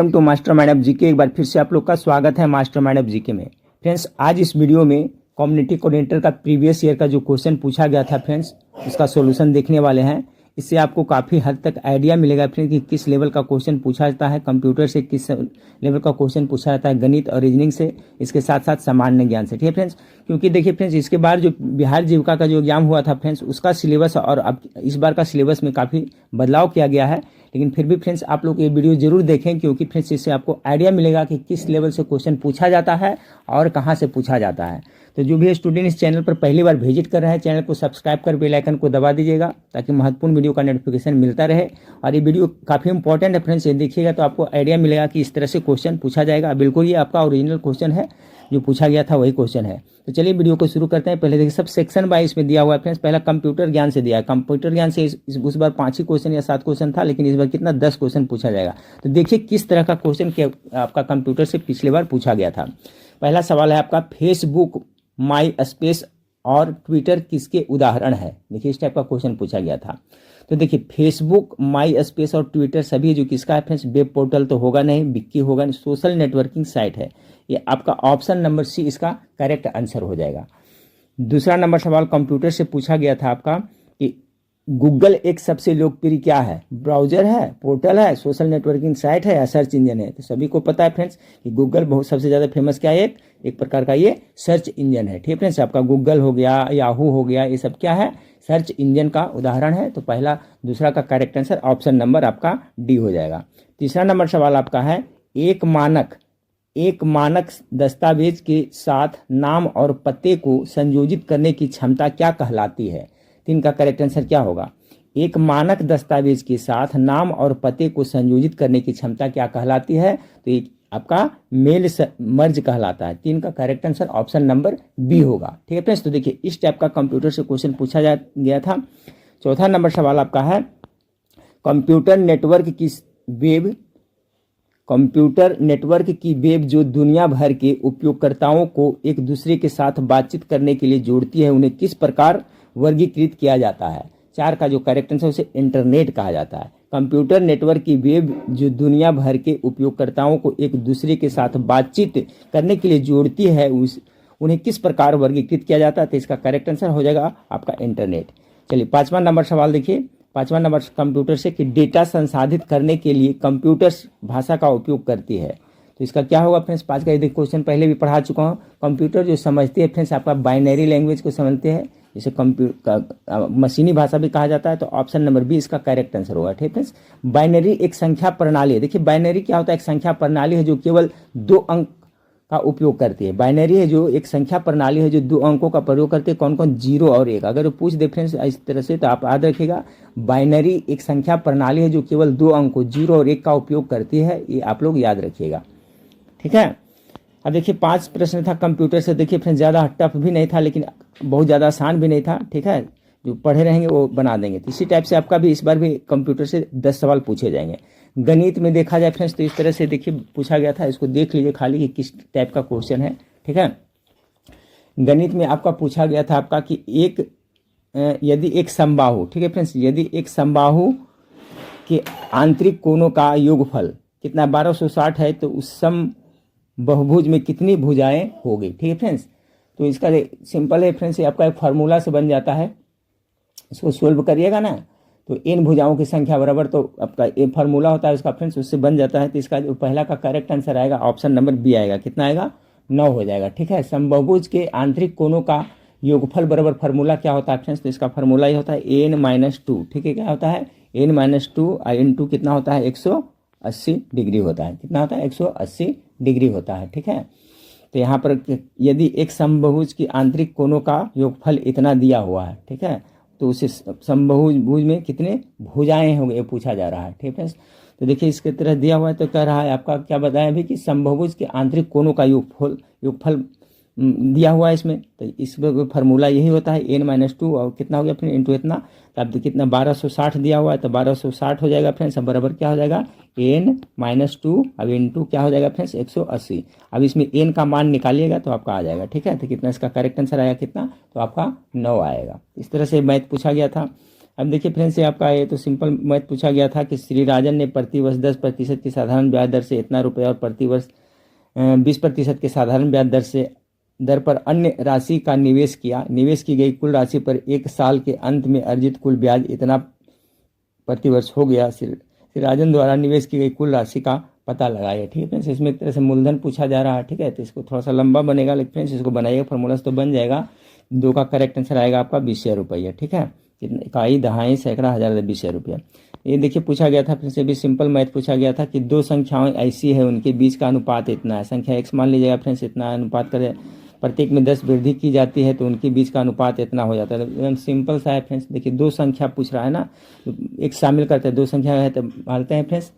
Welcome to master mind of GK. एक बार फिर से आप लोग का स्वागत है मास्टर माइंड ऑफ जीके में। फ्रेंड्स, आज इस वीडियो में कम्युनिटी कोऑर्डिनेटर का प्रीवियस ईयर का जो क्वेश्चन पूछा गया था फ्रेंड्स, उसका सॉल्यूशन देखने वाले हैं। इससे आपको काफ़ी हद तक आइडिया मिलेगा फ्रेंड्स कि किस लेवल का क्वेश्चन पूछा जाता है कंप्यूटर से, किस लेवल का क्वेश्चन पूछा जाता है गणित और रीजनिंग से, इसके साथ साथ सामान्य ज्ञान से। ठीक है फ्रेंड्स, क्योंकि देखिए फ्रेंड्स, इसके बाद जो बिहार जीविका का जो एग्जाम हुआ था फ्रेंड्स, उसका सिलेबस और अब इस बार का सिलेबस में काफ़ी बदलाव किया गया है। लेकिन फिर भी फ्रेंड्स, आप लोग ये वीडियो जरूर देखें, क्योंकि फ्रेंड्स इससे आपको आइडिया मिलेगा कि किस लेवल से क्वेश्चन पूछा जाता है और कहाँ से पूछा जाता है। तो जो भी स्टूडेंट इस चैनल पर पहली बार विजिट कर रहे हैं, चैनल को सब्सक्राइब कर बेल आइकन को दबा दीजिएगा ताकि महत्वपूर्ण वीडियो का नोटिफिकेशन मिलता रहे। और ये वीडियो काफ़ी इंपॉर्टेंट है फ्रेंड्स, ये देखिएगा तो आपको आइडिया मिलेगा कि इस तरह से क्वेश्चन पूछा जाएगा। बिल्कुल ये आपका ओरिजिनल क्वेश्चन है, जो पूछा गया था वही क्वेश्चन है। तो चलिए वीडियो को शुरू करते हैं। पहले देखिए, सब सेक्शन वाइज में दिया हुआ है फ्रेंड्स। पहला कंप्यूटर ज्ञान से दिया है। कंप्यूटर ज्ञान से उस बार 5 ही क्वेश्चन या 7 क्वेश्चन था, लेकिन इस बार कितना 10 क्वेश्चन पूछा जाएगा। तो देखिए किस तरह का क्वेश्चन आपका कंप्यूटर से पिछले बार पूछा गया था। पहला सवाल है आपका, फेसबुक, माई स्पेस और ट्विटर किसके उदाहरण है। देखिए इस टाइप का क्वेश्चन पूछा गया था। तो देखिए फेसबुक, माई स्पेस और ट्विटर सभी जो किसका है फ्रेंड्स, वेब पोर्टल तो होगा नहीं, विक्की होगा नहीं, सोशल नेटवर्किंग साइट है। ये आपका ऑप्शन नंबर सी इसका करेक्ट आंसर हो जाएगा। दूसरा नंबर सवाल कंप्यूटर से पूछा गया था आपका कि गूगल एक सबसे लोकप्रिय क्या है, ब्राउजर है, पोर्टल है, सोशल नेटवर्किंग साइट है या सर्च इंजन है। तो सभी को पता है फ्रेंड्स कि गूगल बहुत सबसे ज़्यादा फेमस क्या है, एक प्रकार का ये सर्च इंजन है। ठीक है फ्रेंड्स, आपका गूगल हो गया, याहू हो गया, ये सब क्या है, सर्च इंजन का उदाहरण है। तो पहला दूसरा का करेक्ट आंसर ऑप्शन नंबर आपका डी हो जाएगा। तीसरा नंबर सवाल आपका है, एक मानक दस्तावेज के साथ नाम और पते को संयोजित करने की क्षमता क्या कहलाती है। तो इनका करेक्ट आंसर क्या होगा, एक मानक दस्तावेज के साथ नाम और पते को संयोजित करने की क्षमता क्या कहलाती है। तो एक आपका मेल मर्ज कहलाता है। 3 का correct answer option number B होगा। ठीक है फ्रेंड्स, तो देखिए इस टाइप का कंप्यूटर से क्वेश्चन पूछा गया था। चौथा नंबर सवाल आपका है, कंप्यूटर नेटवर्क की वेब जो दुनिया भर के उपयोगकर्ताओं को एक दूसरे के साथ बातचीत करने के लिए जोड़ती है, उन्हें किस प्रकार वर्गीकृत किया जाता है। 4 का जो करेक्ट आंसर उसे इंटरनेट कहा जाता है। कंप्यूटर नेटवर्क की वेब जो दुनिया भर के उपयोगकर्ताओं को एक दूसरे के साथ बातचीत करने के लिए जोड़ती है, उन्हें किस प्रकार वर्गीकृत किया जाता है। तो इसका करेक्ट आंसर हो जाएगा आपका इंटरनेट। चलिए 5वां नंबर सवाल देखिए। 5वां नंबर कंप्यूटर से कि डेटा संसाधित करने के लिए कंप्यूटर भाषा का उपयोग करती है। तो इसका क्या होगा फ्रेंड्स, 5 का यदि क्वेश्चन पहले भी पढ़ा चुका हूँ। कंप्यूटर जो समझते हैं फ्रेंड्स, आपका बाइनरी लैंग्वेज को समझते हैं, जिसे मशीनी भाषा भी कहा जाता है। तो ऑप्शन नंबर बी इसका करेक्ट आंसर होगा। ठीक है फ्रेंड्स, बाइनरी एक संख्या प्रणाली है। देखिए बाइनरी क्या होता है, एक संख्या प्रणाली है जो केवल 2 अंक का उपयोग करती है। बाइनरी है जो एक संख्या प्रणाली है जो 2 अंकों का प्रयोग करते हैं। कौन कौन, 0 और 1। अगर वो पूछ दे फ्रेंड्स इस तरह से, तो आप याद रखिएगा बाइनरी एक संख्या प्रणाली है जो केवल 2 अंकों 0 और 1 का उपयोग करती है। ये आप लोग याद रखिएगा। ठीक है, अब देखिए 5 प्रश्न था कंप्यूटर से। देखिए फ्रेंड्स ज़्यादा टफ भी नहीं था, लेकिन बहुत ज़्यादा आसान भी नहीं था। ठीक है, जो पढ़े रहेंगे वो बना देंगे। तो इसी टाइप से आपका भी इस बार भी कंप्यूटर से 10 सवाल पूछे जाएंगे। गणित में देखा जाए फ्रेंड्स, तो इस तरह से देखिए पूछा गया था। इसको देख लीजिए खाली कि किस टाइप का क्वेश्चन है। ठीक है, गणित में आपका पूछा गया था आपका कि यदि एक समबाहु, ठीक है फ्रेंड्स, यदि एक समबाहु के आंतरिक कोणों का योगफल कितना 1260 है, तो उस बहुभुज में कितनी भुजाएं होगी। ठीक है फ्रेंड्स, तो इसका सिंपल है फ्रेंड्स, ये आपका एक फार्मूला से बन जाता है। इसको सोल्व करिएगा ना, तो इन भुजाओं की संख्या बराबर, तो आपका ये फार्मूला होता है उसका फ्रेंड्स, उससे बन जाता है। तो इसका जो पहला का करेक्ट आंसर आएगा ऑप्शन नंबर बी आएगा। कितना आएगा, 9 हो जाएगा। ठीक है, समबाहुभुज के आंतरिक कोणों का योगफल बराबर फार्मूला क्या होता है फ्रेंड्स, तो इसका फार्मूला ये होता है n-2। ठीक है, क्या होता है n-2 और इंटू कितना होता है 180 डिग्री होता है। कितना होता है 180 डिग्री होता है। ठीक है, तो यहाँ पर यदि एक समबाहुभुज की आंतरिक कोणों का योगफल इतना दिया हुआ है, ठीक है, तो उसे समबाहुभुज में कितने भुजाएं होंगे ये पूछा जा रहा है। ठीक है, तो देखिए इसके तरह दिया हुआ है। तो कह रहा है आपका क्या बताया अभी कि समबाहुभुज के आंतरिक कोणों का योगफल दिया हुआ है इसमें। तो इसमें फार्मूला यही होता है n-2 और कितना हो गया फिर इंटू इतना। तो अब कितना 1260 दिया हुआ है, तो 1260 हो जाएगा फ्रेंड्स। अब बराबर क्या हो जाएगा n-2, अब इंटू क्या हो जाएगा फ्रेंड्स 180। अब इसमें n का मान निकालिएगा तो आपका आ जाएगा। ठीक है, तो कितना इसका करेक्ट आंसर आएगा, कितना, तो आपका 9 आएगा। इस तरह से मैथ पूछा गया था। अब देखिए फ्रेंड्स, ये आपका ये तो सिंपल मैथ पूछा गया था कि श्री राजन ने प्रतिवर्ष 10% की साधारण ब्याज दर से इतना रुपया और प्रतिवर्ष 20% के साधारण ब्याज दर पर अन्य राशि का निवेश किया। निवेश की गई कुल राशि पर एक साल के अंत में अर्जित कुल ब्याज इतना प्रतिवर्ष हो गया। श्री राजन द्वारा निवेश की गई कुल राशि का पता लगाइए। ठीक है फ्रेंड्स, इसमें एक तरह से मूलधन पूछा जा रहा है। ठीक है, तो इसको थोड़ा सा लंबा बनेगा, लेकिन फ्रेंड्स इसको बनाइएगा, फॉर्मूला तो बन जाएगा। 2 का करेक्ट आंसर आएगा आपका 20,000 रुपया। ठीक है, कितने इकाई, दहाई, सैकड़ा, हज़ार, 20,000 रुपया। ये देखिए पूछा गया था, फिर से भी सिंपल मैथ पूछा गया था कि दो संख्याएं ऐसी है उनके बीच का अनुपात इतना है। संख्या x मान लीजिएगा फ्रेंड्स, इतना अनुपात करें, प्रत्येक में 10 वृद्धि की जाती है तो उनके बीच का अनुपात इतना हो जाता है। एकदम सिंपल सा है फ्रेंड्स। देखिए दो संख्या पूछ रहा है ना, तो एक शामिल करते हैं, दो संख्या है तो मानते हैं फ्रेंड्स।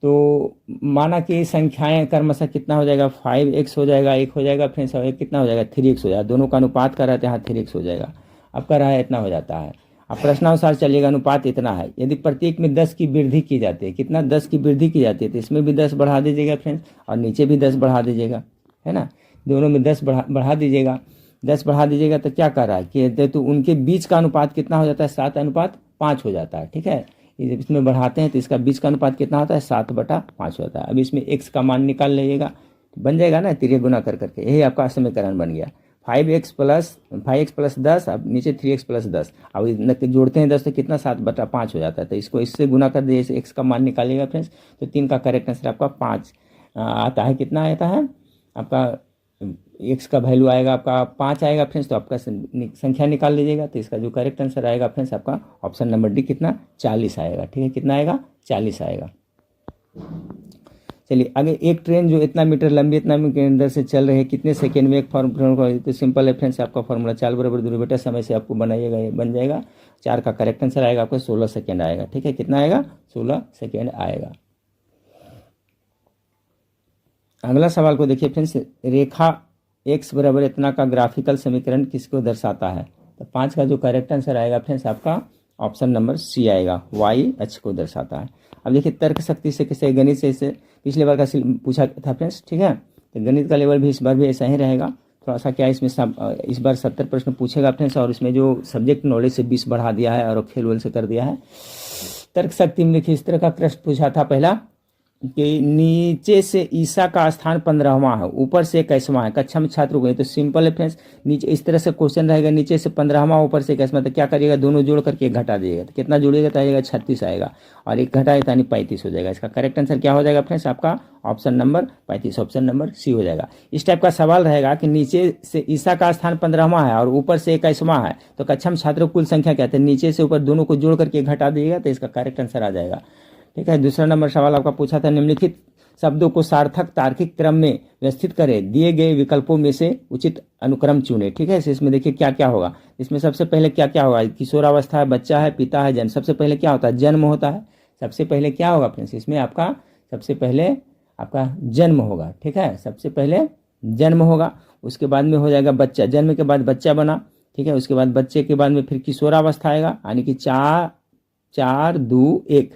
तो माना कि संख्याएं क्रमशः कितना हो जाएगा, 5x हो जाएगा, एक हो जाएगा फ्रेंड्स, और एक कितना हो जाएगा, 3x हो जाएगा। दोनों का अनुपात कर रहे थे, यहाँ 3x हो जाएगा। अब कर रहा है इतना हो जाता है। अब प्रश्नानुसार चलिएगा, अनुपात इतना है। यदि प्रत्येक में 10 की वृद्धि की जाती है, कितना 10 की वृद्धि की जाती है, तो इसमें भी 10 बढ़ा दीजिएगा फ्रेंड्स, और नीचे भी 10 बढ़ा दीजिएगा, है ना। दोनों में 10 बढ़ा दीजिएगा, 10 बढ़ा दीजिएगा तो क्या कर रहा है कि तो उनके बीच का अनुपात कितना हो जाता है, 7:5 हो जाता है। ठीक है, इसमें बढ़ाते हैं तो इसका बीच का अनुपात कितना होता है, 7/5 होता है। अब इसमें x का मान निकाल लीजिएगा, बन जाएगा ना, तिरे गुना कर करके, यही आपका समीकरण बन गया। 5x प्लस 10, अब नीचे 3x प्लस 10, अब जोड़ते हैं 10 तो कितना, 7/5 हो जाता है। तो इसको इससे गुना कर दिए, इसे x का मान निकालिएगा फ्रेंड्स, तो 3 का करेक्ट आंसर आपका 5 आता है। कितना आता है आपका, x का वैल्यू आएगा आपका 5 आएगा फ्रेंड्स। तो आपका संख्या निकाल लीजिएगा, तो इसका जो करेक्ट आंसर आएगा फ्रेंड्स आपका ऑप्शन नंबर डी, कितना, 40 आएगा। ठीक है, कितना आएगा, 40 आएगा। चलिए आगे, एक ट्रेन जो इतना मीटर लंबी, इतना मीटर के अंदर से चल रही है, कितने सेकेंड में एक फॉर्मूला, तो सिंपल है फ्रेंड्स, आपका फॉर्मूला चाल बराबर दूरी बटा समय से आपको बनाइएगा, ये बन जाएगा। 4 का करेक्ट आंसर आएगा आपको 16 सेकेंड आएगा। ठीक है, कितना आएगा, 16 सेकेंड आएगा। अगला सवाल को देखिए फ्रेंड्स, रेखा x बराबर इतना का ग्राफिकल समीकरण किसको दर्शाता है। तो 5 का जो करेक्ट आंसर आएगा फ्रेंड्स आपका ऑप्शन नंबर सी आएगा, y अक्ष को दर्शाता है। अब देखिए तर्क शक्ति से कैसे, गणित से इसे पिछले बार का पूछा था फ्रेंड्स। ठीक है, तो गणित का लेवल भी इस बार भी ऐसा ही रहेगा। थोड़ा सा क्या इसमें इस बार 70 प्रश्न पूछेगा फ्रेंड्स, और इसमें जो सब्जेक्ट नॉलेज से 20 बढ़ा दिया है और खेल वेल से कर दिया है। तर्क शक्ति में देखिए इस तरह का प्रश्न पूछा था पहला कि नीचे से ईसा का स्थान 15वां है, ऊपर से 21वां है, कक्षा में छात्र को। तो सिंपल है फ्रेंड्स, नीचे इस तरह से क्वेश्चन रहेगा, नीचे से 15वां, ऊपर से 21वां। तो क्या करिएगा, दोनों जोड़ करके एक घटा दीजिएगा, तो कितना जोड़िएगा तो आएगा 36 आएगा, और एक घटाएगा यानी 35 हो जाएगा। इसका करेक्ट आंसर क्या हो जाएगा फ्रेंड्स आपका option number 35, option number C हो जाएगा। इस टाइप का सवाल रहेगा कि नीचे से ईसा का स्थान 15वां है और ऊपर से 21वां है, तो कक्षा में छात्रों कुल संख्या कहते हैं, नीचे से ऊपर दोनों को जोड़ करके घटा दीजिएगा, तो इसका करेक्ट आंसर आ जाएगा। ठीक है, दूसरा नंबर सवाल आपका पूछा था, निम्नलिखित शब्दों को सार्थक तार्किक क्रम में व्यवस्थित करें, दिए गए विकल्पों में से उचित अनुक्रम चुने। ठीक है, इसमें देखिए क्या क्या होगा। इसमें सबसे पहले क्या क्या होगा, किशोरावस्था है, बच्चा है, पिता है, जन्म। सबसे पहले क्या होता है, जन्म होता है। सबसे पहले क्या होगा फ्रेंड्स, इसमें आपका सबसे पहले आपका जन्म होगा। ठीक है, सबसे पहले जन्म होगा, उसके बाद में हो जाएगा बच्चा, जन्म के बाद बच्चा बना। ठीक है, उसके बाद बच्चे के बाद में फिर किशोरावस्था आएगा, यानी कि 4 2 1,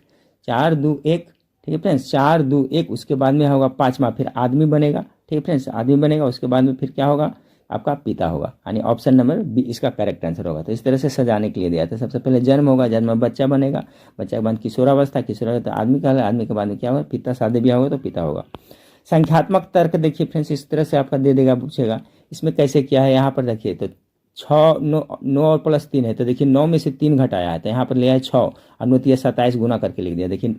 4 2 1। ठीक है फ्रेंड्स, 4 2 1, उसके बाद में होगा 5वां, फिर आदमी बनेगा। ठीक है फ्रेंड्स, आदमी बनेगा, उसके बाद में फिर क्या होगा, आपका पिता होगा, यानी ऑप्शन नंबर बी इसका करेक्ट आंसर होगा। तो इस तरह से सजाने के लिए दिया था। सबसे पहले जन्म होगा, जन्म में बच्चा बनेगा, बच्चा के बाद किशोरावस्था, किशोरावस्था आदमी का, आदमी के बाद में क्या होगा, पिता, शादी ब्याह होगा तो पिता होगा। संख्यात्मक तर्क देखिए फ्रेंड्स, इस तरह से आपका दे देगा, पूछेगा इसमें कैसे क्या है। यहाँ पर देखिए तो 6 9 और प्लस 3 है, तो देखिए 9 में से 3 घटाया है, तो यहाँ पर लिया है 6 और 9 3 27 गुना करके लिख दिया। देखिए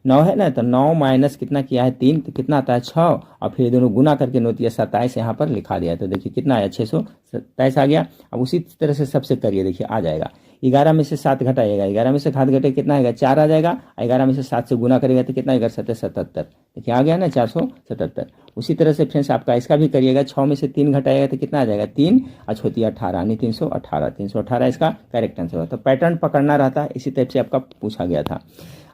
9 है ना, तो 9 माइनस कितना किया है 3, तो कितना आता है 6, और फिर दोनों गुना करके 9 3 27 यहाँ पर लिखा दिया। तो देखिए कितना आया, 627 आ गया। अब उसी तरह से सबसे करिए, देखिए आ जाएगा। 11 में से 7 घटाइएगा, 11 में से 7 घटे कितना आएगा, 4 आ जाएगा। 11 में से 7 से गुना करेगा तो कितना आएगा, 77। देखिए आ गया ना 477। उसी तरह से फ्रेंड्स आपका इसका भी करिएगा, 6 में से 3 घटाएगा तो कितना आ जाएगा, 3 और 6 18, यानी 318 इसका करेक्ट आंसर होगा। तो पैटर्न पकड़ना रहता है, इसी टाइप से आपका पूछा गया था।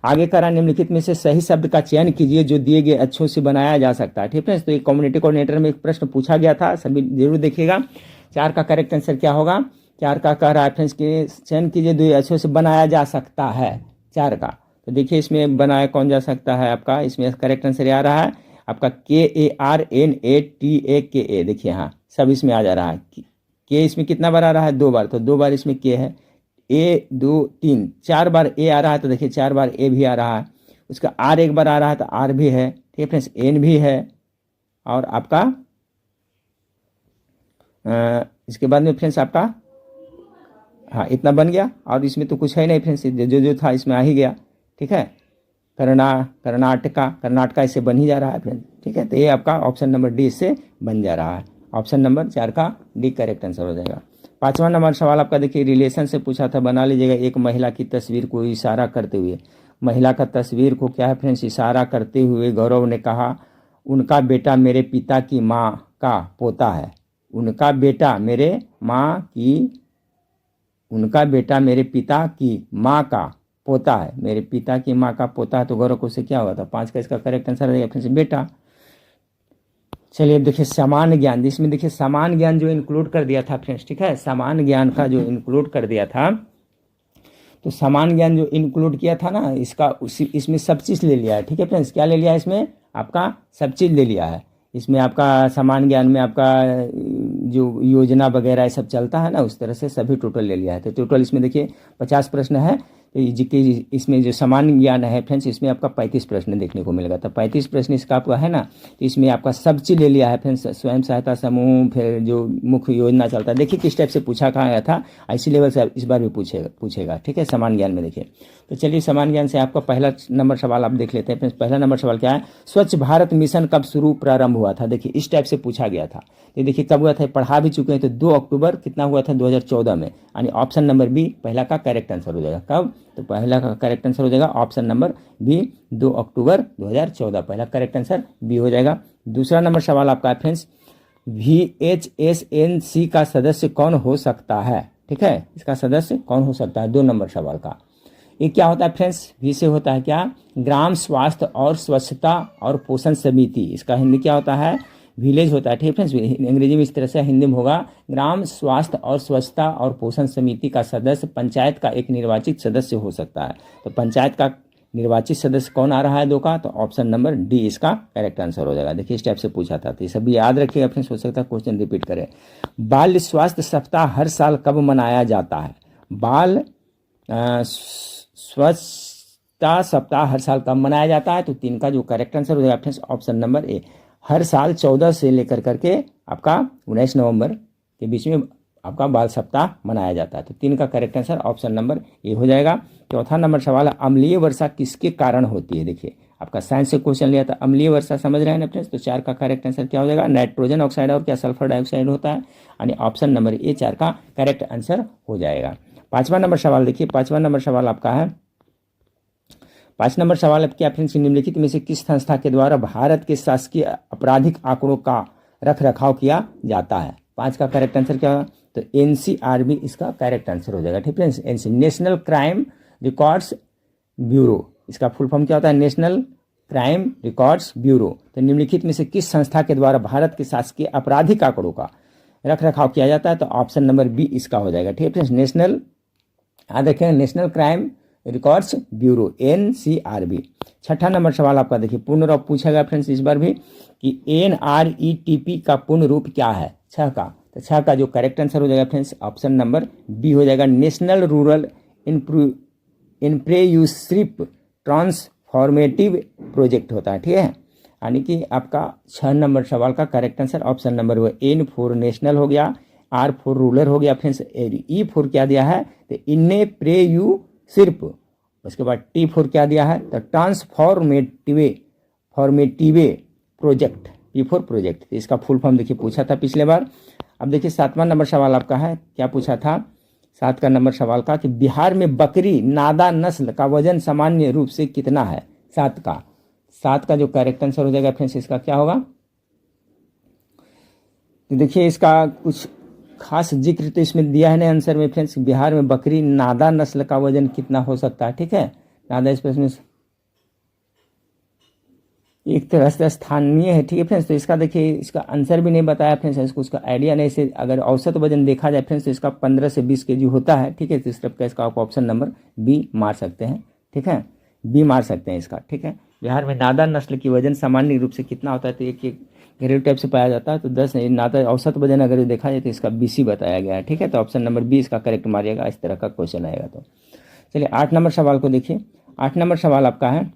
आगे करा, निम्नलिखित में से सही शब्द का चयन कीजिए जो दिए गए अक्षरों से बनाया जा सकता है। ठीक है, तो एक कम्युनिटी कोऑर्डिनेटर में एक प्रश्न पूछा गया था, सभी जरूर देखिएगा। 4 का करेक्ट आंसर क्या होगा, 4 का कह रहा है फ्रेंड्स के चयन कीजिए दो अक्षरों से बनाया जा सकता है 4 का। तो देखिए इसमें बनाया कौन जा सकता है आपका, इसमें करेक्ट आंसर आ रहा है आपका KARNATAKA। देखिए हाँ सब इसमें आ जा रहा है। के इसमें कितना बार आ रहा है, 2 बार, तो 2 बार इसमें के है। ए 2 3 4 बार ए आ रहा है, तो देखिए 4 बार ए भी आ रहा है, उसका आर एक बार आ रहा है तो आर भी है, ठीक है फ्रेंड्स, एन भी है, और आपका इसके बाद में फ्रेंड्स आपका हाँ इतना बन गया, और इसमें तो कुछ है नहीं फ्रेंड्स, जो जो था इसमें आ ही गया, ठीक है। कर्नाटका इससे बन ही जा रहा है फ्रेंड्स, ठीक है। तो ये आपका ऑप्शन नंबर डी इससे बन जा रहा है, ऑप्शन नंबर 4 का डी करेक्ट आंसर हो जाएगा। 5वां नंबर सवाल आपका देखिए रिलेशन से पूछा था, बना लीजिएगा एक महिला की तस्वीर को इशारा करते हुए। महिला का तस्वीर को क्या है फ्रेंड्स, इशारा करते हुए गौरव ने कहा, उनका बेटा मेरे पिता की माँ का पोता है। उनका बेटा मेरे पिता की माँ का पोता है, मेरे पिता की माँ का पोता है, तो गौरव को से क्या हुआ था, 5 का इसका करेक्ट आंसर रहेगा फ्रेंड्स बेटा। चलिए अब देखिए समान ज्ञान, जिसमें देखिए समान ज्ञान जो इंक्लूड कर दिया था फ्रेंड्स, ठीक है, समान ज्ञान का जो इंक्लूड कर दिया था, तो समान ज्ञान जो इंक्लूड किया था ना, इसमें सब चीज़ ले लिया है, ठीक है फ्रेंड्स, क्या ले लिया है इसमें, आपका सब चीज़ ले लिया है। इसमें आपका समान ज्ञान में आपका जो योजना वगैरह सब चलता है ना, उस तरह से सभी टोटल ले लिया है। तो टोटल इसमें देखिए 50 प्रश्न है, तो इसमें जो समान ज्ञान है फ्रेंड्स, इसमें आपका 35 प्रश्न देखने को मिलेगा। तो 35 प्रश्न इसका आपका है ना, तो इसमें आपका सब चीज़ ले लिया है फ्रेंड्स, स्वयं सहायता समूह, फिर जो मुख्य योजना चलता है, देखिए किस टाइप से पूछा कहाँ गया था, इसी लेवल से इस बार भी पूछेगा, ठीक है, समान ज्ञान में देखिए। तो चलिए समान ज्ञान से आपका पहला नंबर सवाल आप देख लेते हैं फ्रेंड्स। पहला नंबर सवाल क्या है, स्वच्छ भारत मिशन कब प्रारंभ हुआ था, देखिए इस टाइप से पूछा गया था। तो देखिए कब हुआ था, पढ़ा भी चुके हैं, तो 2 अक्टूबर कितना हुआ था 2014 में, यानी ऑप्शन नंबर बी पहला का करेक्ट आंसर हो जाएगा। कब, तो पहला का करेक्ट आंसर हो जाएगा ऑप्शन नंबर बी 2 अक्टूबर 2014, पहला करेक्ट आंसर बी हो जाएगा। दूसरा नंबर सवाल आपका है फ्रेंड्स, VHSNC का सदस्य कौन हो सकता है, ठीक है, इसका सदस्य कौन हो सकता है, 2 नंबर सवाल का। ये क्या होता है फ्रेंड्स, वी से होता है क्या, ग्राम स्वास्थ्य और स्वच्छता और पोषण समिति, इसका हिंदी क्या होता है, विलेज होता है, ठीक है फ्रेंड्स, अंग्रेजी में इस तरह से, हिंदी में होगा ग्राम स्वास्थ्य और स्वच्छता और पोषण समिति का सदस्य पंचायत का एक निर्वाचित सदस्य हो सकता है। तो पंचायत का निर्वाचित सदस्य कौन आ रहा है 2 का, तो ऑप्शन नंबर डी इसका करेक्ट आंसर हो जाएगा। देखिए इस टाइप से पूछा था, तो ये सभी याद रखिएगा फ्रेंड्स, हो सकता है क्वेश्चन रिपीट करें। बाल स्वास्थ्य सप्ताह हर साल कब मनाया जाता है, बाल स्वच्छता सप्ताह हर साल कब मनाया जाता है, तो 3 का जो करेक्ट आंसर हो जाएगा फ्रेंड्स ऑप्शन नंबर ए, हर साल 14 से लेकर करके आपका 19 नवंबर के बीच में आपका बाल सप्ताह मनाया जाता है। तो 3 का correct answer option number A हो जाएगा। चौथा नंबर सवाल है, अम्लीय वर्षा किसके कारण होती है, देखिए आपका साइंस से क्वेश्चन लिया था, अम्लीय वर्षा समझ रहे हैं ना फ्रेंड्स, तो 4 का करेक्ट आंसर क्या हो जाएगा, नाइट्रोजन ऑक्साइड और क्या सल्फर डाइऑक्साइड होता है, यानी ऑप्शन नंबर ए 4 का करेक्ट आंसर हो जाएगा। 5वां नंबर सवाल देखिए, 5वां नंबर सवाल आपका है, 5 नंबर सवाल अब क्या फ्रेंड्स, निम्नलिखित में से किस संस्था के द्वारा भारत के शासकीय आपराधिक आंकड़ों का रख रखाव किया जाता है, 5 का करेक्ट आंसर क्या होगा, तो NCRB इसका करेक्ट आंसर हो जाएगा, ठीक है friends, national crime records bureau, इसका फुल फॉर्म क्या होता है, नेशनल क्राइम रिकॉर्ड्स ब्यूरो। तो निम्नलिखित में से किस संस्था के द्वारा भारत के शासकीय आपराधिक आंकड़ों का रख रखाव किया जाता है, तो ऑप्शन नंबर बी इसका हो जाएगा, ठीक है फ्रेंड्स, नेशनल, याद रखेंगे national crime records bureau NCRB। 6ठा नंबर सवाल आपका देखिए, पूर्ण रूप पूछेगा फ्रेंड्स इस बार भी कि NRETP का पूर्ण रूप क्या है, 6 का, तो 6 का जो करेक्ट आंसर हो जाएगा फ्रेंड्स ऑप्शन नंबर बी हो जाएगा, नेशनल रूरल इम्प्रेयूसिव ट्रांसफॉर्मेटिव प्रोजेक्ट होता है, ठीक है, यानी कि आपका 6 नंबर सवाल का करेक्ट आंसर ऑप्शन नंबर वो N फॉर नेशनल हो गया, R फॉर रूरल हो गया फ्रेंड्स, E फॉर क्या दिया है, तो इन्ने सिर्फ, उसके बाद T फॉर क्या दिया है, तो transformative project, P for project, तो इसका फुल फॉर्म देखिए पूछा था पिछले बार। अब देखिए 7वां नंबर सवाल आपका है, क्या पूछा था 7 का नंबर सवाल का कि बिहार में बकरी नादा नस्ल का वजन सामान्य रूप से कितना है, 7 का जो करेक्ट आंसर हो जाएगा फ्रेंड्स इसका क्या होगा, तो देखिए इसका कुछ खास जिक्र तो इसमें दिया है ना आंसर में फ्रेंड्स, बिहार में बकरी नादा नस्ल का वजन कितना हो सकता है, ठीक है, नादा इस प्रश्न एक तरह से स्थानीय है, ठीक है फ्रेंड्स, तो इसका देखिए इसका आंसर भी नहीं बताया फ्रेंड्स, इसको उसका आइडिया नहीं से, अगर औसत वजन देखा जाए फ्रेंड्स तो इसका 15 से 20 kg होता है, ठीक है, तो इस तरफ का इसका आप ऑप्शन नंबर बी मार सकते हैं, ठीक है, बी मार सकते हैं इसका, ठीक है। बिहार में नादा नस्ल की वजन सामान्य रूप से कितना होता है, तो एक घरेलू टाइप से पाया जाता है, तो 10 नहीं, ना तो औसत वजन अगर देखा जाए तो इसका BC बताया गया है। ठीक है, तो ऑप्शन नंबर 20 का करेक्ट मारिएगा, इस तरह का क्वेश्चन आएगा। तो चलिए 8 नंबर सवाल को देखिए। 8 नंबर सवाल आपका है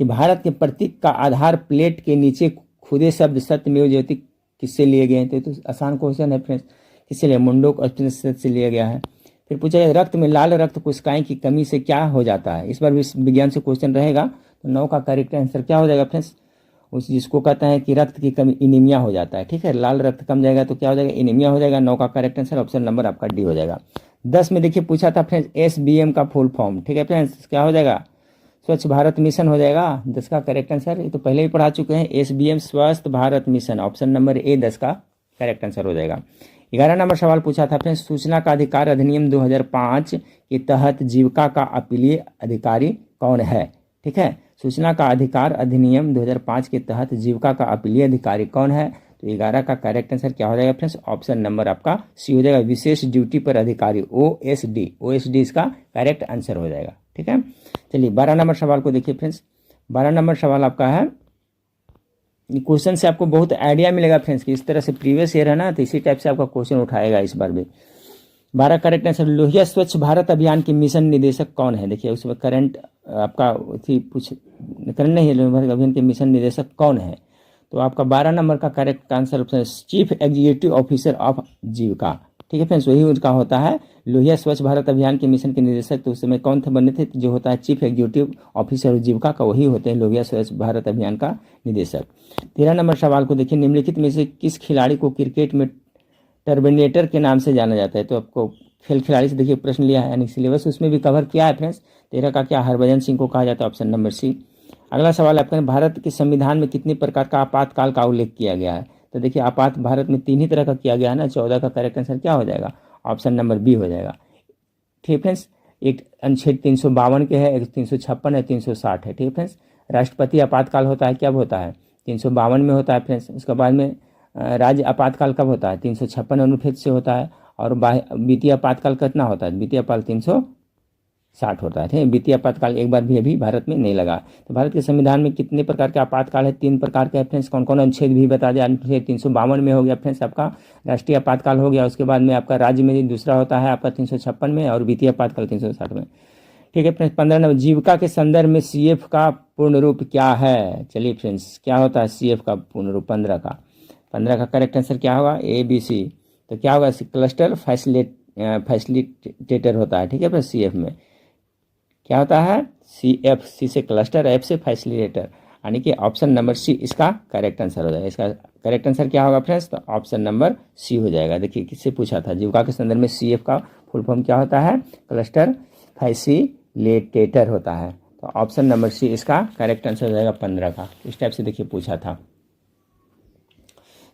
कि भारत के प्रतीक का आधार प्लेट के नीचे खुदे शब्द सत्यमेव जयते किससे लिए गए हैं? तो आसान क्वेश्चन है फ्रेंड्स, किससे लिया? मुंडोक से लिया गया है। फिर पूछा गया रक्त में लाल रक्त कोशिकाएं की कमी से क्या हो जाता है? इस बार भी विज्ञान से क्वेश्चन रहेगा, तो 9 का करेक्ट आंसर क्या हो जाएगा फ्रेंड्स? उस जिसको कहता है कि रक्त की कमी, इनीमिया हो जाता है। ठीक है, लाल रक्त कम जाएगा तो क्या हो जाएगा? इनीमिया हो जाएगा। 9 का करेक्ट आंसर ऑप्शन नंबर आपका डी हो जाएगा। 10 में देखिए पूछा था फ्रेंड्स SBM का फुल फॉर्म। ठीक है फ्रेंड्स, क्या हो जाएगा? स्वच्छ भारत मिशन हो जाएगा। 10 का करेक्ट आंसर, ये तो पहले ही पढ़ा चुके हैं, SBM स्वस्थ Bharat mission, option number A 10 का करेक्ट आंसर हो जाएगा। 11 नंबर सवाल पूछा था फ्रेंड्स सूचना का अधिकार अधिनियम 2005 के तहत जीविका का अपीलीय अधिकारी कौन है? ठीक है, सूचना का अधिकार अधिनियम 2005 के तहत जीविका का अपीलीय अधिकारी कौन है? तो 11 का करेक्ट आंसर क्या हो जाएगा फ्रेंड्स? ऑप्शन नंबर आपका सी हो जाएगा, विशेष ड्यूटी पर अधिकारी, OSD इसका करेक्ट आंसर हो जाएगा। ठीक है, चलिए 12 नंबर सवाल को देखिए फ्रेंड्स। 12 नंबर सवाल आपका है, क्वेश्चन से आपको बहुत आइडिया मिलेगा फ्रेंड्स कि इस तरह से प्रीवियस ईयर है ना, तो इसी टाइप से आपका क्वेश्चन उठाएगा इस बार भी। 12 करेक्ट आंसर, लोहिया स्वच्छ भारत अभियान के मिशन निदेशक कौन है? देखिए उसमें करंट आपका करंट नहीं है, लोहिया भारत अभियान के मिशन निदेशक कौन है? तो आपका 12 नंबर का correct answer chief executive officer of Jeevika. ठीक है फ्रेंड्स, वही उनका होता है लोहिया स्वच्छ भारत अभियान के मिशन के निदेशक। तो उस समय कौन थे बने थे? जो होता है चीफ एग्जीक्यूटिव ऑफिसर जीविका का, वही होते हैं लोहिया स्वच्छ भारत अभियान का निदेशक। 13 नंबर सवाल को देखिए, निम्नलिखित में से किस खिलाड़ी को क्रिकेट में टर्मिनेटर के नाम से जाना जाता है? तो आपको खेल खिलाड़ी से देखिए प्रश्न लिया है, यानी सिलेबस उसमें भी कवर किया है फ्रेंड्स। 13 का क्या? हरभजन सिंह को कहा जाता है, ऑप्शन नंबर सी। अगला सवाल आपका, भारत के संविधान में कितने प्रकार का आपातकाल का उल्लेख किया गया है? तो देखिए आपात भारत में 3 ही तरह का किया गया है ना। 14 का करेक्ट आंसर क्या हो जाएगा? ऑप्शन नंबर बी हो जाएगा। ठीक फ्रेंड्स, एक अनुच्छेद 352 के है, एक 356 है, 360 है। ठीक फ्रेंड्स, राष्ट्रपति आपातकाल होता है कब होता है? 352 में होता है फ्रेंड्स। उसके बाद में राज्य आपातकाल कब होता है? 356 अनुच्छेद से होता है। और वित्तीय आपातकाल कितना होता है? वित्तीय आपातकाल 360 होता है। ठीक है, वित्तीय आपातकाल एक बार भी अभी भारत में नहीं लगा। तो भारत के संविधान में कितने प्रकार के आपातकाल है? 3 प्रकार के फ्रेंड्स। कौन कौन? अनुच्छेद भी बता दिया। अनुच्छेद 352 में हो गया फ्रेंड्स आपका राष्ट्रीय आपातकाल हो गया। उसके बाद में आपका राज्य में दूसरा होता है आपका 356 में, और वित्तीय आपातकाल 360 में। ठीक है फ्रेंड्स, 15 नंबर, जीविका के संदर्भ में CF का पूर्ण रूप क्या है? चलिए फ्रेंड्स, क्या होता है CF का पूर्ण रूप? 15 का करेक्ट आंसर क्या होगा? ABC। तो क्या होगा? क्लस्टर फैसिलिटेटर होता है। ठीक है फ्रेंड्स, CF में क्या होता है? CF, C से क्लस्टर, F से फैसिलिटेटर, यानी कि ऑप्शन नंबर सी इसका करेक्ट आंसर हो जाएगा। इसका करेक्ट आंसर क्या होगा फ्रेंड्स? तो ऑप्शन नंबर सी हो जाएगा। देखिए किससे पूछा था, जीविका के संदर्भ में CF का फुल फॉर्म क्या होता है? क्लस्टर फैसिलिटेटर होता है। तो ऑप्शन नंबर सी इसका करेक्ट आंसर हो जाएगा 15 का। इस टाइप से देखिए पूछा था।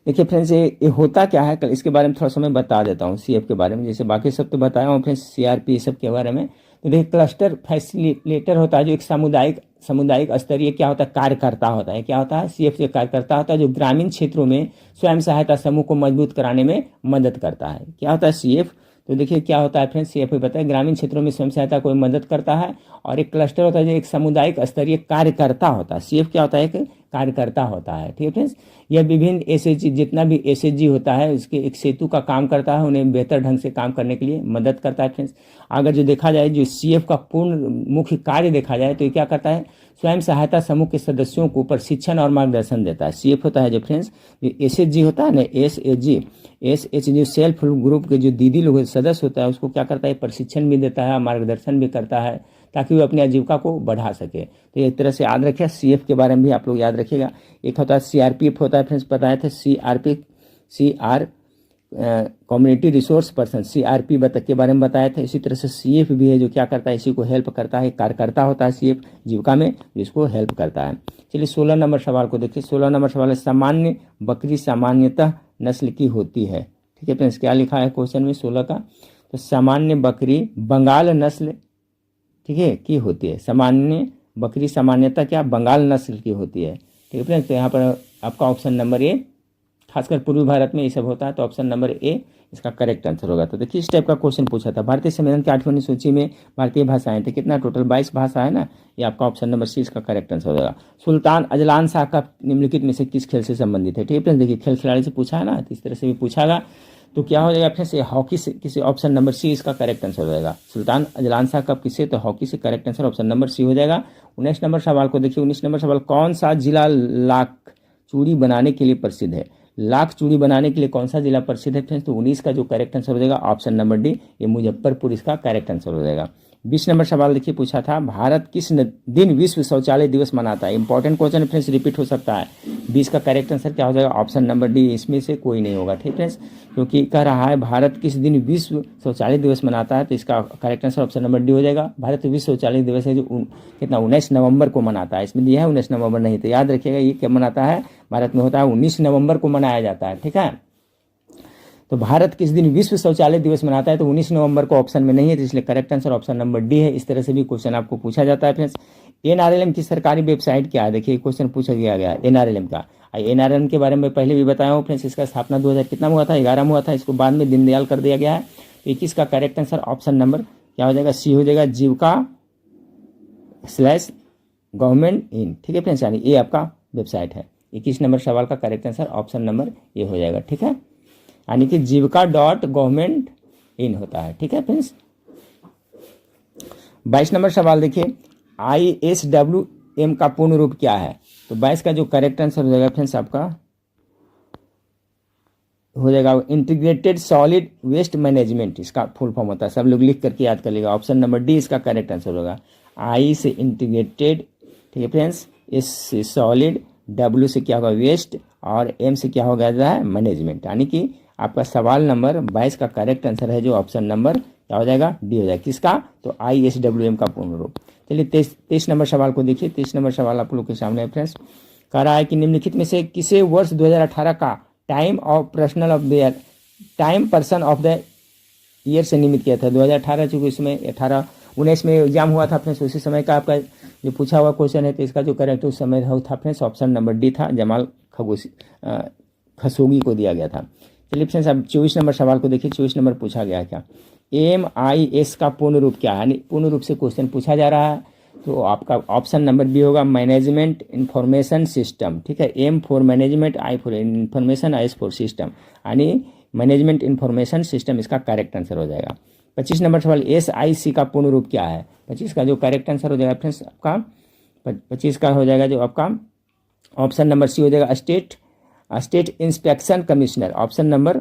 देखिए फ्रेंड्स, ये होता क्या है, कल इसके बारे में थोड़ा सा मैं बता देता हूँ CF के बारे में। जैसे बाकी सब तो बताया हूँ फ्रेंड्स, CRP सब के बारे में। तो देखिए क्लस्टर फैसिलिटेटर होता है जो एक सामुदायिक स्तरीय क्या होता है? कार्यकर्ता होता है। क्या होता है? CF से कार्यकर्ता होता है जो ग्रामीण क्षेत्रों में स्वयं सहायता समूह को मजबूत कराने में मदद करता है। क्या होता है CF? तो देखिए क्या होता है फ्रेंड्स, CF बताए ग्रामीण क्षेत्रों में स्वयं सहायता को मदद करता है। और एक क्लस्टर होता है जो एक सामुदायिक स्तरीय कार्यकर्ता होता है। CF क्या होता है? एक कार्यकर्ता होता है। ठीक है फ्रेंड्स, यह विभिन्न SHG, जितना भी SHG होता है उसके एक सेतु का काम करता है, उन्हें बेहतर ढंग से काम करने के लिए मदद करता है फ्रेंड्स। अगर जो देखा जाए, जो CF का पूर्ण मुख्य कार्य देखा जाए तो ये क्या करता है? स्वयं सहायता समूह के सदस्यों को प्रशिक्षण और मार्गदर्शन देता है। CF होता है जो फ्रेंड्स, SHG होता है ना, SHG सेल्फ हेल्प ग्रुप के जो दीदी लोग सदस्य होता है उसको क्या करता है? प्रशिक्षण भी देता है, मार्गदर्शन भी करता है, ताकि वो अपनी आजीविका को बढ़ा सके। तो एक तरह से याद रखिए, CF के बारे में भी आप लोग याद रखिएगा। एक होता है CRPF होता है फ्रेंड्स, बताए थे CR community resource person, CRP के बारे में बताया था। इसी तरह से CF भी है जो क्या करता है? इसी को हेल्प करता है, कार्यकर्ता होता है CF जीविका में, जिसको हेल्प करता है। चलिए 16 नंबर सवाल को देखिए। 16 नंबर सवाल है, सामान्य बकरी सामान्यतः नस्ल की होती है। ठीक है फ्रेंड्स, क्या लिखा है क्वेश्चन में 16 का? तो सामान्य बकरी बंगाल नस्ल, ठीक है, की होती है। सामान्य बकरी सामान्यतः क्या? बंगाल नस्ल की होती है। ठीक है फ्रेंड्स, तो यहाँ पर आपका ऑप्शन नंबर ए खासकर पूर्वी भारत में ये सब होता है, तो ऑप्शन नंबर ए इसका करेक्ट आंसर होगा। तो देखिए इस टाइप का क्वेश्चन पूछा था। भारतीय संविधान की 8वीं सूची में भारतीय भाषाएं थे, कितना टोटल 22 भाषा है ना, ये आपका ऑप्शन नंबर सी इसका करेक्ट आंसर हो जाएगा। सुल्तान अजलान शाह का निम्नलिखित में से किस खेल से संबंधित है, ठीक है। देखिए खेल खिलाड़ी से पूछा है ना, तो इस तरह से भी पूछागा, तो क्या हो जाएगा फिर से हॉकी से, किसी ऑप्शन नंबर सी इसका करेक्ट आंसर हो जाएगा। सुल्तान अजलान शाह कप किससे, तो हॉकी से correct answer option number C हो जाएगा। 19 नंबर सवाल को देखिए, 19 नंबर सवाल, कौन सा जिला लाख चूड़ी बनाने के लिए प्रसिद्ध है। लाख चूड़ी बनाने के लिए कौन सा जिला प्रसिद्ध है फ्रेंड्स, तो 19 का जो करेक्ट आंसर हो जाएगा ऑप्शन नंबर डी, ये मुजफ्फरपुर इसका करेक्ट आंसर हो जाएगा। 20 नंबर सवाल देखिए पूछा था, भारत किस दिन विश्व शौचालय दिवस मनाता है। इंपॉर्टेंट क्वेश्चन फ्रेंड्स, रिपीट हो सकता है। 20 का करेक्ट आंसर क्या हो जाएगा, ऑप्शन नंबर डी, इसमें से कोई नहीं होगा, ठीक फ्रेंड्स, क्योंकि कह रहा है भारत किस दिन विश्व शौचालय दिवस मनाता है, तो इसका correct answer option number D हो जाएगा। भारत विश्व शौचालय दिवस है जो कितना 19 नवंबर को मनाता है, इसमें दिया है 19 नवंबर नहीं, तो याद रखिएगा ये क्या मनाता है, भारत में होता है 19 नवंबर को मनाया जाता है, ठीक है। तो भारत किस दिन विश्व शौचालय दिवस मनाता है, तो 19 नवंबर को ऑप्शन में नहीं है, तो इसलिए correct answer option number D है। इस तरह से भी क्वेश्चन आपको पूछा जाता है फ्रेंड्स। एनआरएलएम की सरकारी वेबसाइट क्या है, देखिए क्वेश्चन पूछा गया है एनआरएलएम का। एनआरएलएम के बारे में पहले भी बताया हूँ फ्रेंड्स, इसका स्थापना 2000 कितना हुआ था, 11 में हुआ था, इसको बाद में दीनदयाल कर दिया गया है। तो 21 का करेक्ट आंसर ऑप्शन नंबर क्या हो जाएगा, सी हो जाएगा, जीविका/गवर्नमेंट इन, ठीक है फ्रेंड्स, यानी ये आपका वेबसाइट है। 21 नंबर सवाल का करेक्ट आंसर ऑप्शन नंबर ये हो जाएगा, ठीक है, यानी कि जीविका.gov.in होता है, ठीक है फ्रेंड्स। 22 नंबर सवाल देखिए, ISWM का पूर्ण रूप क्या है, तो 22 का जो करेक्ट आंसर हो जाएगा फ्रेंड्स आपका हो जाएगा इंटीग्रेटेड सॉलिड वेस्ट मैनेजमेंट, इसका फुल फॉर्म होता है, सब लोग लिख करके याद कर लेगा। ऑप्शन नंबर डी इसका करेक्ट आंसर होगा। आई से इंटीग्रेटेड, ठीक है फ्रेंड्स, एस से सॉलिड, डब्ल्यू से क्या होगा वेस्ट, और एम से क्या होगा मैनेजमेंट, यानी कि आपका सवाल नंबर 22 का करेक्ट आंसर है जो ऑप्शन नंबर क्या हो जाएगा, डी हो जाएगा। किसका, तो ISWM का पूर्ण रूप। चलिए 23 नंबर सवाल को देखिए। 23 नंबर सवाल आप लोग के सामने है फ्रेंड्स। कह रहा है कि निम्नलिखित में से किसे वर्ष 2018 का time person of the year से निमित किया था। 2018 चूंकि इसमें 18-19 में एग्जाम हुआ था फ्रेंड्स, उसी समय का आपका जो पूछा हुआ क्वेश्चन है, तो इसका जो करेक्ट उस समय था फ्रेंड्स ऑप्शन नंबर डी था, जमाल खशोगी को दिया गया था। चलिए फ्रेंड्स अब 24 नंबर सवाल को देखिए। 24 नंबर पूछा गया क्या, MIS का पूर्ण रूप क्या है, यानी पूर्ण रूप से क्वेश्चन पूछा जा रहा है, तो आपका ऑप्शन नंबर बी होगा मैनेजमेंट इंफॉर्मेशन सिस्टम, ठीक है। M for management, I for information, S for system, यानी मैनेजमेंट इंफॉर्मेशन सिस्टम इसका करेक्ट आंसर हो जाएगा। 25 नंबर सवाल, SIC का पूर्ण रूप क्या है। 25 का जो करेक्ट आंसर हो जाएगा फ्रेंड्स आपका 25 का हो जाएगा जो आपका ऑप्शन नंबर सी हो जाएगा, state inspection commissioner. Option number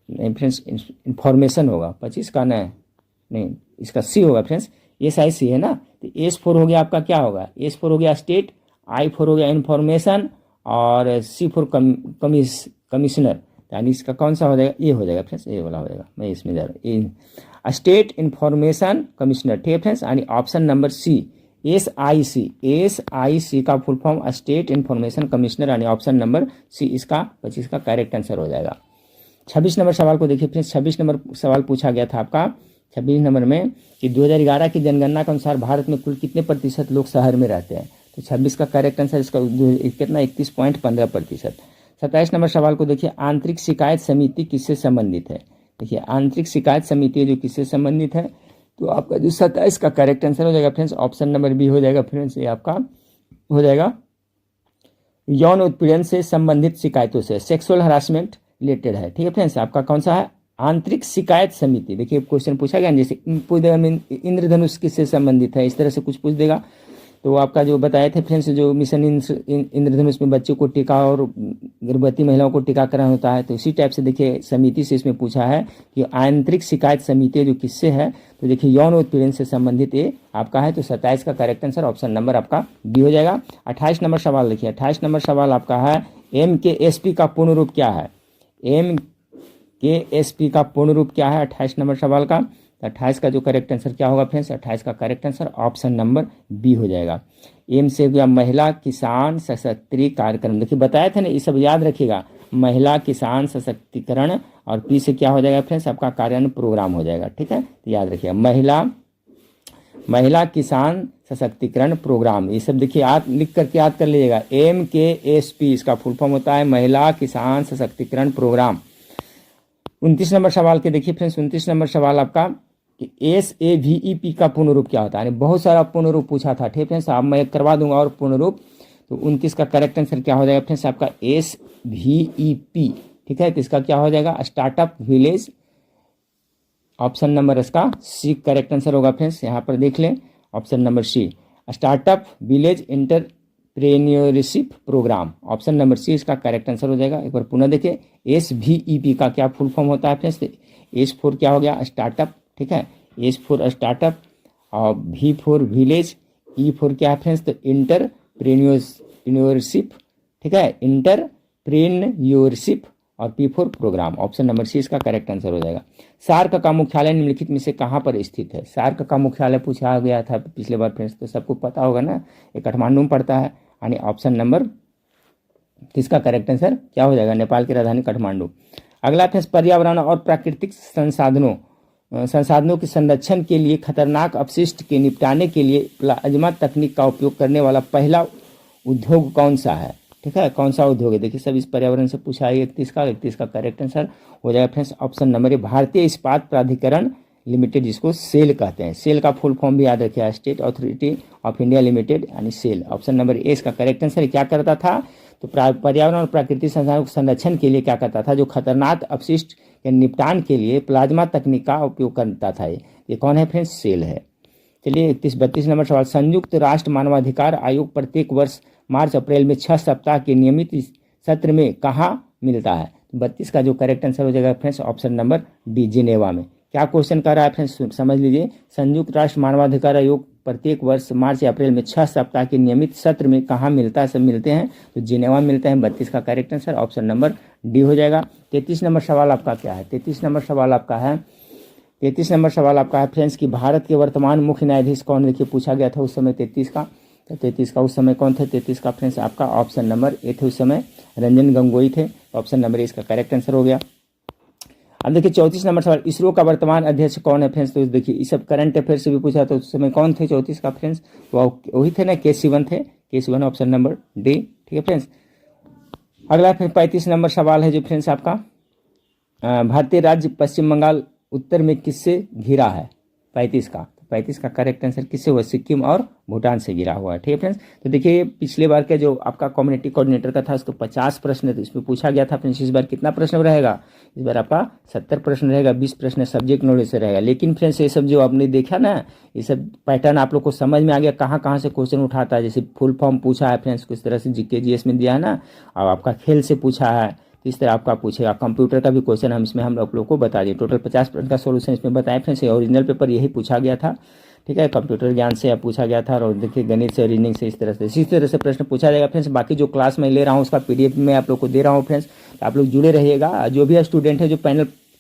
नहीं फ्रेंड्स, इंफॉर्मेशन होगा 25 का, नहीं इसका सी होगा फ्रेंड्स, SIC है ना, तो S फॉर हो गया आपका क्या होगा, S फॉर हो गया स्टेट, I फॉर हो गया इंफॉर्मेशन, और C फॉर कमिश्नर, यानी इसका कौन सा हो जाएगा, ये हो जाएगा फ्रेंड्स, ये वाला हो जाएगा, मैं इसमें जा रहा हूँ, स्टेट इंफॉर्मेशन कमिश्नर, ठीक है फ्रेंड्स, यानी ऑप्शन नंबर सी SIC का full form state information commissioner, यानी ऑप्शन नंबर सी इसका 25 का करेक्ट आंसर हो जाएगा। 26 नंबर सवाल को देखिए फ्रेंड्स। 26 नंबर सवाल पूछा गया था आपका 26 नंबर में कि 2011 की जनगणना के अनुसार भारत में कुल कितने प्रतिशत लोग शहर में रहते हैं, तो 26 का करेक्ट आंसर इसका कितना 31.15%। 27 नंबर सवाल को देखिए, आंतरिक शिकायत समिति किससे संबंधित है। देखिए आंतरिक शिकायत समिति जो किससे संबंधित है, तो आपका जो 27 का करेक्ट आंसर हो जाएगा फ्रेंड्स ऑप्शन नंबर बी हो जाएगा फ्रेंड्स, ये आपका हो जाएगा यौन उत्पीड़न से संबंधित शिकायतों से, सेक्सुअल हरासमेंट रिलेटेड है, ठीक है फ्रेंड्स। आपका कौन सा है, आंतरिक शिकायत समिति। देखिए क्वेश्चन पूछा गया जैसे पूछ देगा इंद्रधनुष किससे संबंधित है, इस तरह से कुछ पूछ देगा, तो आपका जो बताए थे फ्रेंड्स जो मिशन इंद्रधनुष में बच्चों को टीका और गर्भवती महिलाओं को टीकाकरण होता है, तो इसी टाइप से देखिए समिति से इसमें पूछा है कि आंतरिक शिकायत समिति जो किससे है, तो देखिए यौन उत्पीड़न से संबंधित ये आपका है, तो 27 का करेक्ट आंसर ऑप्शन नंबर आपका बी हो जाएगा। 28 नंबर सवाल देखिए। 28 नंबर सवाल आपका है MKSP का पूर्ण रूप क्या है, MKSP का पूर्ण रूप क्या है 28 नंबर सवाल का। 28 का जो करेक्ट आंसर क्या होगा फ्रेंड्स, 28 का correct answer option number B हो जाएगा। एम से गया महिला किसान सशक्तिकरण कार्यक्रम, देखिए बताया था ना, ये सब याद रखिएगा, महिला किसान सशक्तिकरण, और पी से क्या हो जाएगा फ्रेंड्स आपका कार्यान्वयन प्रोग्राम हो जाएगा, ठीक है, तो याद रखिएगा महिला किसान सशक्तिकरण प्रोग्राम। ये सब देखिए याद लिख करके याद कर लीजिएगा। MKSP इसका फुल फॉर्म होता है महिला किसान सशक्तिकरण प्रोग्राम। 29 नंबर सवाल के देखिए फ्रेंड्स, 29 नंबर सवाल आपका SAVEP का पूर्ण रूप क्या होता है। बहुत सारा पूर्ण रूप पूछा था, ठीक फ्रेंड्स। अब मैं करवा दूंगा और पूर्ण रूप। तो 29 का करेक्ट आंसर क्या हो जाएगा फ्रेंड्स आपका SVEP, ठीक है। तो इसका क्या हो जाएगा स्टार्टअप विलेज, ऑप्शन नंबर इसका सी करेक्ट आंसर होगा फ्रेंड्स। यहाँ पर देख लें option number C, startup village entrepreneurship programme, option number C इसका करेक्ट आंसर हो जाएगा। एक बार पुनः देखिए SVEP का क्या फुल फॉर्म होता है फ्रेंड्स। S फॉर क्या हो गया स्टार्टअप, ठीक है, S फॉर स्टार्टअप और V for village, E for क्या है फ्रेंड्स तो एंटरप्रेन्योरशिप, ठीक है, एंटरप्रेन्योरशिप और P for programme, option number C इसका करेक्ट आंसर हो जाएगा। सार्क का मुख्यालय निम्नलिखित में से कहाँ पर स्थित है। सार्क का मुख्यालय पूछा गया था पिछले बार फ्रेंड्स, तो सबको पता होगा ना, ये काठमांडू में पड़ता है। यानी ऑप्शन नंबर किसका करेक्ट आंसर क्या हो जाएगा, नेपाल की राजधानी काठमांडू। अगला फ्रेंड्स पर्यावरण और प्राकृतिक संसाधनों के संरक्षण के लिए खतरनाक अपशिष्ट के निपटाने के लिए प्लाज्मा तकनीक का उपयोग करने वाला पहला उद्योग कौन सा है, ठीक है, कौन सा उद्योग है। देखिए सब इस पर्यावरण से पूछा है। 31 का करेक्ट आंसर हो जाएगा फ्रेंड्स ऑप्शन नंबर ए, भारतीय इस्पात प्राधिकरण लिमिटेड, जिसको सेल कहते हैं। सेल का फुल फॉर्म भी याद रखिए, state authority of India limited यानी सेल, ऑप्शन नंबर ए इसका करेक्ट आंसर। क्या करता था तो पर्यावरण और प्राकृतिक संसाधनों के संरक्षण के लिए क्या करता था, जो खतरनाक अपशिष्ट के निपटान के लिए प्लाज्मा तकनीक का उपयोग करता था। ये कौन है फ्रेंड्स, सेल है। चलिए 32 नंबर सवाल, संयुक्त राष्ट्र मानवाधिकार आयोग प्रत्येक वर्ष मार्च अप्रैल में 6 सप्ताह के नियमित सत्र में कहाँ मिलता है। 32 का जो करेक्ट आंसर हो जाएगा friends option number D, Geneva में। क्या क्वेश्चन कर रहा है फ्रेंड्स समझ लीजिए, संयुक्त राष्ट्र मानवाधिकार आयोग प्रत्येक वर्ष मार्च या अप्रैल में 6 सप्ताह के नियमित सत्र में कहाँ मिलता है, सब मिलते हैं तो जिनेवा मिलते हैं। 32 का correct answer option number D हो जाएगा। 33 नंबर सवाल आपका क्या है, 33 नंबर सवाल आपका है, 33 नंबर सवाल आपका है फ्रेंड्स कि भारत के वर्तमान मुख्य न्यायाधीश कौन, देखिए पूछा गया था उस समय 33 का, तो 33 का उस समय कौन थे, 33 का फ्रेंड्स आपका ऑप्शन नंबर ए थे उस समय, रंजन गोगोई थे, ऑप्शन नंबर ए इसका करेक्ट आंसर हो गया। अब देखिए 34 नंबर सवाल, इसरो का वर्तमान अध्यक्ष कौन है फ्रेंड्स। तो देखिए ये सब करंट अफेयर से भी पूछा तो उस समय कौन थे 34 का फ्रेंड्स, वही थे ना के सिवन थे, के सिवन ऑप्शन नंबर डी, ठीक है फ्रेंड्स। अगला फिर 35 नंबर सवाल है जो फ्रेंड्स आपका, भारतीय राज्य पश्चिम बंगाल उत्तर में किससे घिरा है। 35 का करेक्ट आंसर किससे हुआ, सिक्किम और भूटान से घिरा हुआ है, ठीक है फ्रेंड्स। तो देखिए पिछले बार का जो आपका कम्युनिटी कोऑर्डिनेटर का था उसको 50 प्रश्न तो इसमें पूछा गया था फ्रेंड्स। इस बार कितना प्रश्न रहेगा, इस बार आपका 70 प्रश्न रहेगा, 20 प्रश्न सब्जेक्ट नॉलेज से रहेगा। लेकिन फ्रेंड्स ये सब जो आपने देखा ना, ये सब पैटर्न आप लोग को समझ में आ गया कहाँ कहाँ से क्वेश्चन उठाता है। जैसे फुल फॉर्म पूछा है फ्रेंड्स, किस तरह से जीके जीएस में दिया है ना, और आपका खेल से पूछा है, इस तरह आपका पूछेगा। कंप्यूटर का भी क्वेश्चन हम आप लोग को बता दिए। टोटल 50 प्रश्न का सोल्यूशन इसमें बताए फ्रेंड्स। ओरिजिनल पेपर यही पूछा गया था, ठीक है, कंप्यूटर ज्ञान से पूछा गया था, और देखिए गणित से, रीजनिंग से, इसी तरह से प्रश्न पूछा जाएगा फ्रेंड्स। बाकी जो क्लास में ले रहा हूँ उसका PDF में आप लोग को दे रहा हूँ फ्रेंड्स, तो आप लोग जुड़े रहिएगा। जो भी स्टूडेंट है जो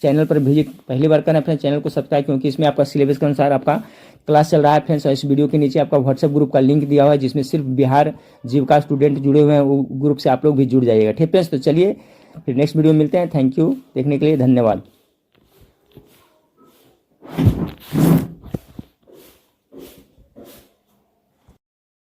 चैनल पर विजिट पहली बार करना फ्रेंड्स, चैनल को सब्सक्राइब, क्योंकि इसमें आपका सिलेबस के अनुसार आपका क्लास चल रहा है फ्रेंड्स। और इस वीडियो के नीचे आपका व्हाट्सएप ग्रुप का लिंक दिया हुआ है, जिसमें सिर्फ बिहार जीविका स्टूडेंट जुड़े हुए हैं, वो ग्रुप से आप लोग भी जुड़ जाइएगा, ठीक फ्रेंड्स। तो चलिए फिर नेक्स्ट वीडियो में मिलते हैं। थैंक यू देखने के लिए, धन्यवाद।